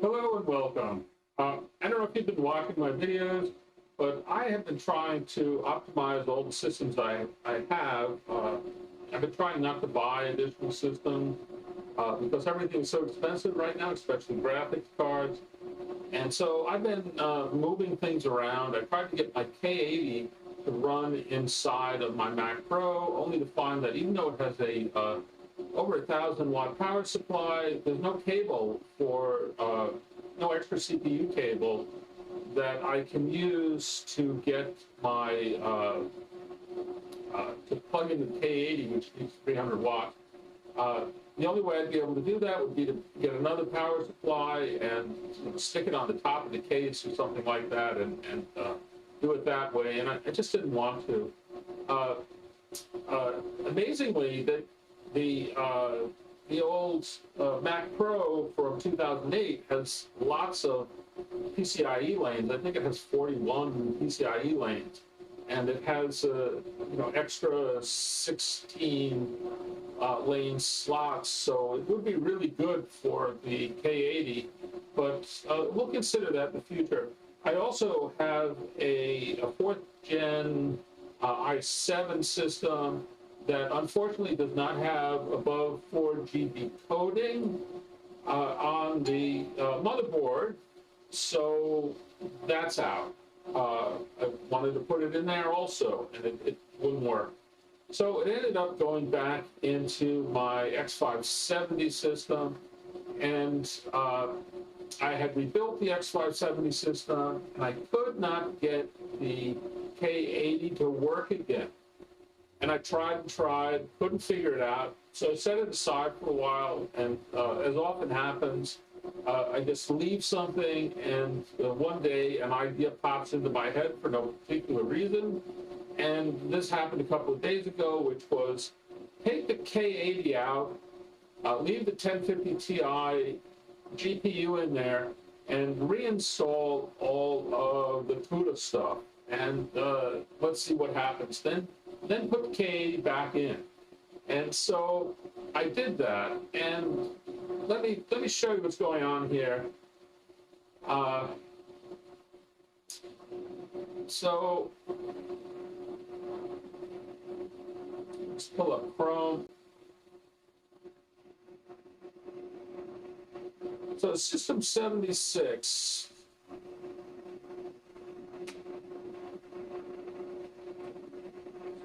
Hello and welcome. I don't know if you've been watching my videos, but I have been trying to optimize all the systems I have. I've been trying not to buy additional systems because everything is so expensive right now, especially graphics cards. And so I've been moving things around. I tried to get my K80 to run inside of my Mac Pro, only to find that even though it has a over 1,000-watt power supply, there's no cable for no extra CPU cable that I can use to get my to plug in the K80, which needs 300 watts. The only way I'd be able to do that would be to get another power supply and stick it on the top of the case or something like that, and do it that way. And I just didn't want to. Amazingly, that the old Mac Pro from 2008 has lots of PCIe lanes. I think it has 41 PCIe lanes, and it has extra 16 lane slots. So it would be really good for the K80, but we'll consider that in the future. I also have a 4th gen i7 system that unfortunately does not have above 4G decoding on the motherboard, so that's out. I wanted to put it in there also, and it wouldn't work. So it ended up going back into my X570 system, and I had rebuilt the X570 system, and I could not get the K80 to work again. And I tried and tried, couldn't figure it out. So I set it aside for a while, and as often happens, I just leave something, and one day an idea pops into my head for no particular reason. And this happened a couple of days ago, which was take the K80 out, leave the 1050 Ti GPU in there, and reinstall all of the CUDA stuff. And let's see what happens. Then put the K80 back in. And so I did that. And let me show you what's going on here. So let's pull up Chrome. So System 76.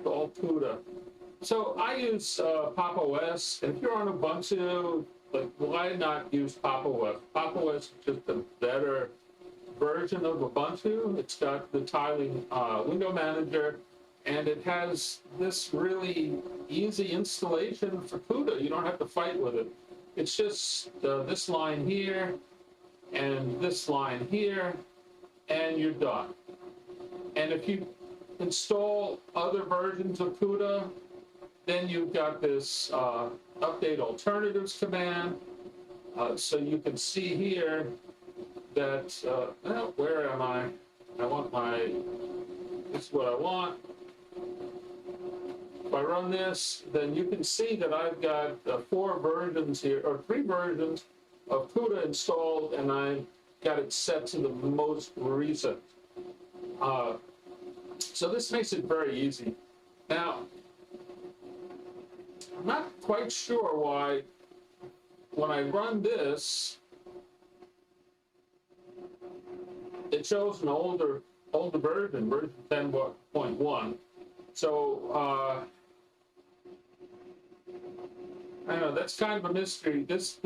All CUDA. So I use Pop! OS, and if you're on Ubuntu, like, why not use Pop! OS? Pop! OS is just a better version of Ubuntu. It's got the tiling window manager, and it has this really easy installation for CUDA. You don't have to fight with it. It's just this line here and this line here, and you're done. And if you install other versions of CUDA, then you've got this update alternatives command. So you can see here that, well, where am I? I want my, this is what I want. If I run this, then you can see that I've got 4 versions here, or 3 versions of CUDA installed, and I got it set to the most recent. So this makes it very easy. Now, I'm not quite sure why when I run this, it shows an older version, version 10.1. So I don't know, that's kind of a mystery. This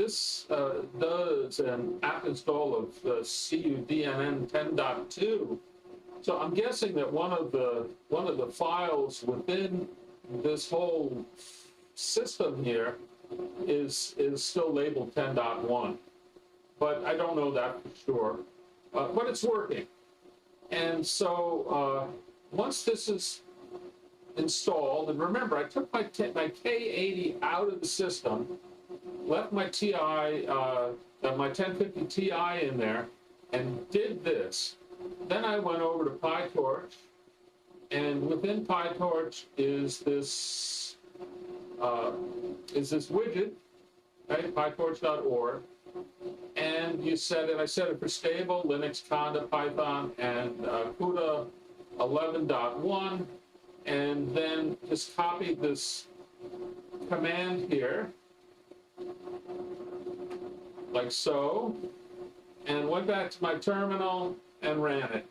does an app install of CUDA 10.2. So I'm guessing that one of the files within this whole system here is still labeled 10.1, but I don't know that for sure. But it's working, and so once this is installed, and remember, I took my K80 out of the system, left my TI, my 1050 Ti in there, and did this. Then I went over to PyTorch, and within PyTorch is this widget, right? PyTorch.org, and you set it, I set it for stable, Linux, Conda, Python, and CUDA 11.1, and then just copied this command here, like so, and went back to my terminal and ran it.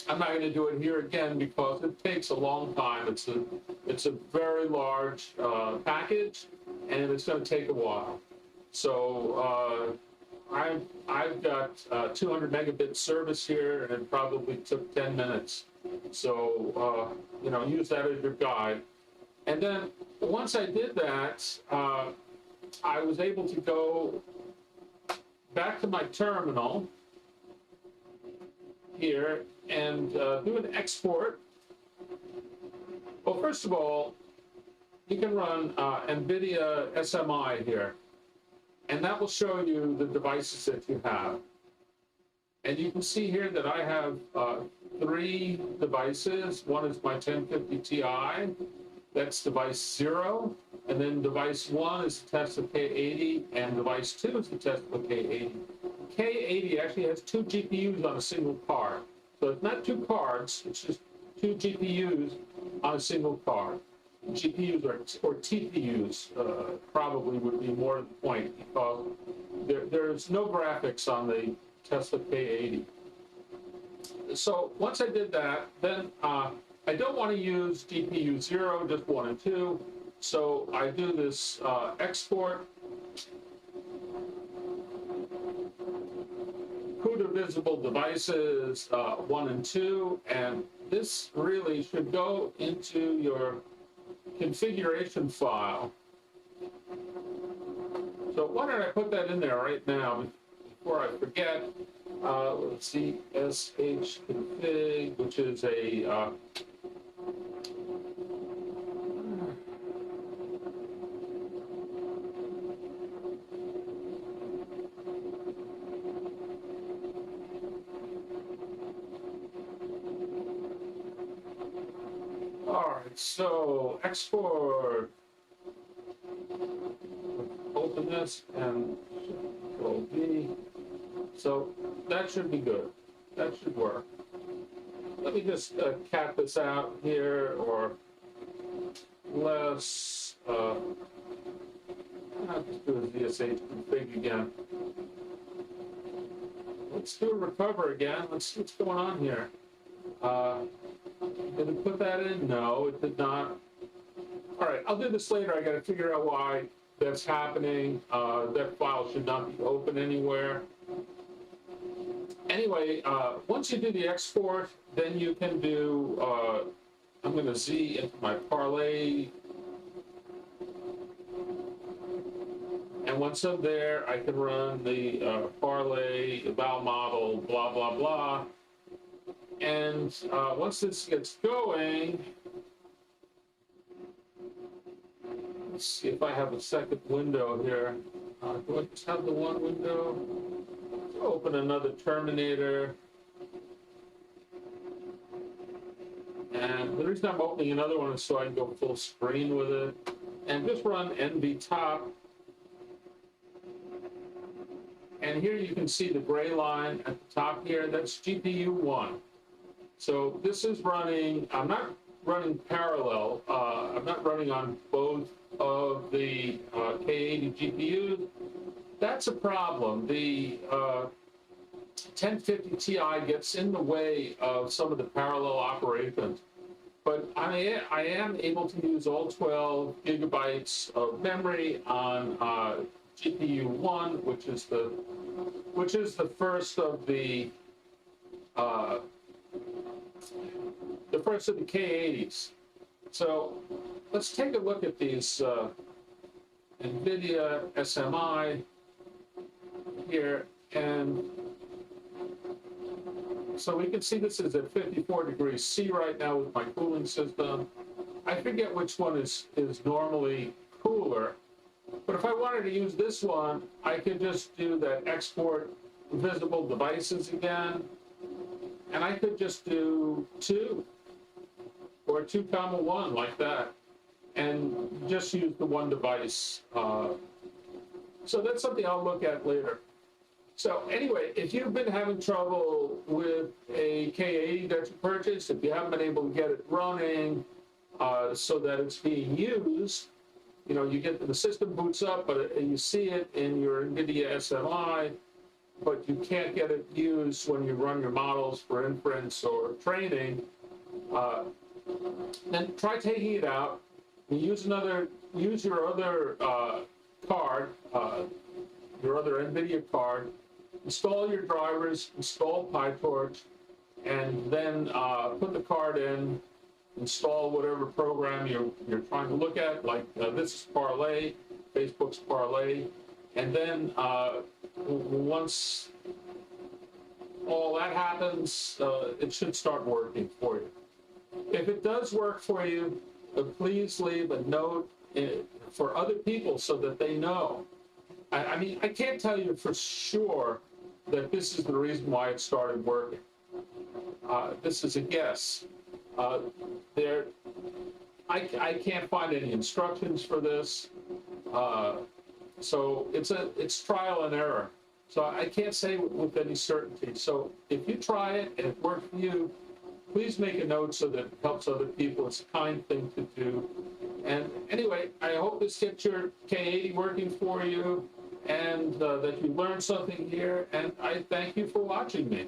I'm not going to do it here again because it takes a long time. It's a very large package, and it's going to take a while. So I've got 200 megabit service here, and it probably took 10 minutes. So use that as your guide. And then once I did that, I was able to go back to my terminal here and do an export. Well, first of all, you can run Nvidia SMI here, and that will show you the devices that you have. And you can see here that I have 3 devices. One is my 1050 Ti, that's device 0, and then device 1 is the Tesla K80, and device 2 is the Tesla K80. K80 actually has 2 GPUs on a single card. So it's not 2 cards, it's just 2 GPUs on a single card. GPUs or TPUs probably would be more to the point, because there's no graphics on the Tesla K80. So once I did that, then I don't want to use GPU 0, just 1 and 2. So I do this export, CUDA visible devices 1 and 2, and this really should go into your configuration file. So why don't I put that in there right now before I forget? Let's see, shconfig, which is a all right, so export, open this and Control V. So that should be good. That should work. Let me just cat this out here, or less. I'll just do a ZSH config again. Let's do a recover again. Let's see what's going on here. Did it put that in? No, it did not. All right, I'll do this later. I got to figure out why that's happening. That file should not be open anywhere. Anyway, once you do the export, then you can do, I'm going to Z into my parlay. And once I'm there, I can run the parlay, eval model, blah, blah, blah. And once this gets going, let's see if I have a second window here. Do I just have the one window? Open another Terminator. And the reason I'm opening another one is so I can go full screen with it. And just run NV top. And here you can see the gray line at the top here. That's GPU 1. So this is running, I'm not running parallel. I'm not running on both of the K80 GPUs. That's a problem. The 1050 Ti gets in the way of some of the parallel operations. But I am able to use all 12 gigabytes of memory on GPU 1, which is the first of the K80s. So let's take a look at these Nvidia SMI here, and so we can see this is at 54 degrees C right now with my cooling system. I forget which one is normally cooler, but if I wanted to use this one, I could just do that export visible devices again, and I could just do 2 or 2,1 like that, and just use the one device So that's something I'll look at later. So anyway, if you've been having trouble with a K80 that you purchased, if you haven't been able to get it running so that it's being used, you know, you get the system boots up, but you see it in your Nvidia SMI, but you can't get it used when you run your models for inference or training, then try taking it out. Use your other card, your other Nvidia card. Install your drivers, install PyTorch, and then put the card in. Install whatever program you're trying to look at, like this is Parlay, Facebook's Parlay, and then once all that happens, it should start working for you. If it does work for you, please leave a note for other people so that they know. I mean, I can't tell you for sure that this is the reason why it started working. This is a guess. I can't find any instructions for this, so it's trial and error. So I can't say with any certainty. So if you try it and it works for you, please make a note so that it helps other people. It's a kind thing to do. And anyway, I hope this gets your K80 working for you and that you learned something here. And I thank you for watching me.